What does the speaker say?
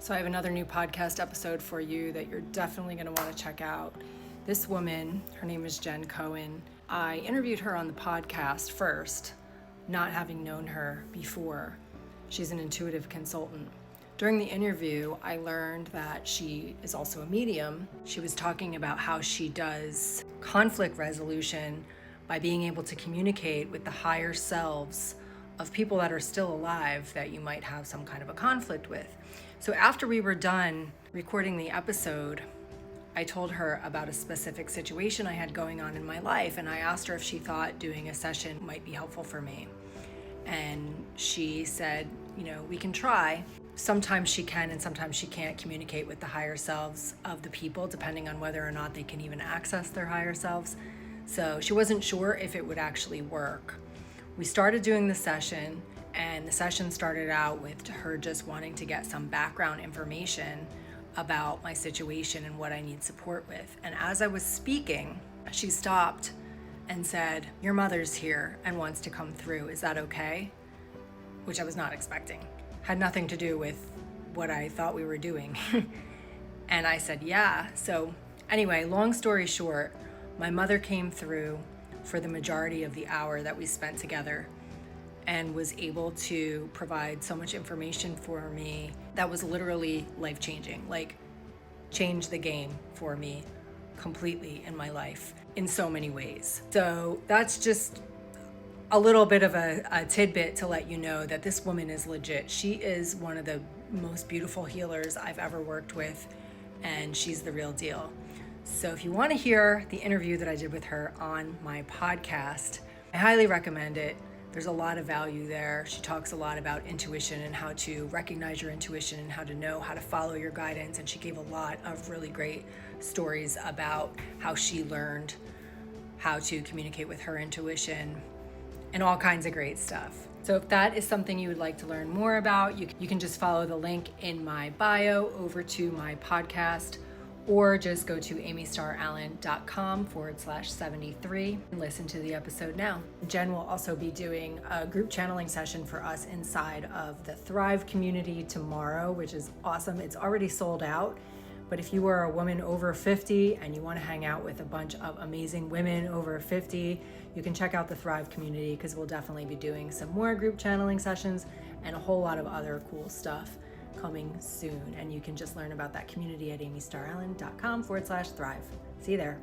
So I have another new podcast episode for you that you're definitely going to want to check out. This woman, her name is Jenn Cohen. I interviewed her on the podcast first, not having known her before. She's an intuitive consultant. During the interview, I learned that she is also a medium. She was talking about how she does conflict resolution by being able to communicate with the higher selves of people that are still alive that you might have some kind of a conflict with. So after we were done recording the episode, I told her about a specific situation I had going on in my life, and I asked her if she thought doing a session might be helpful for me. And she said, we can try. Sometimes she can and sometimes she can't communicate with the higher selves of the people, depending on whether or not they can even access their higher selves. So she wasn't sure if it would actually work. We started doing the session, and the session started out with her just wanting to get some background information about my situation and what I need support with. And as I was speaking, she stopped and said, "Your mother's here and wants to come through. Is that okay?" Which I was not expecting. Had nothing to do with what I thought we were doing. And I said, yeah. So anyway, long story short, my mother came through for the majority of the hour that we spent together and was able to provide so much information for me that was literally life-changing, like changed the game for me completely in my life in so many ways. So that's just a little bit of a tidbit to let you know that this woman is legit. She is one of the most beautiful healers I've ever worked with, and she's the real deal. So if you want to hear the interview that I did with her on my podcast, I highly recommend it. There's a lot of value there. She talks a lot about intuition and how to recognize your intuition and how to know how to follow your guidance. And she gave a lot of really great stories about how she learned how to communicate with her intuition and all kinds of great stuff. So if that is something you would like to learn more about, you can just follow the link in my bio over to my podcast, or just go to amystarallen.com/73 and listen to the episode now. Jen will also be doing a group channeling session for us inside of the Thrive community tomorrow, which is awesome. It's already sold out, but if you are a woman over 50 and you want to hang out with a bunch of amazing women over 50, you can check out the Thrive community, because we'll definitely be doing some more group channeling sessions and a whole lot of other cool stuff coming soon. And you can just learn about that community at amystarallen.com/thrive. See you there.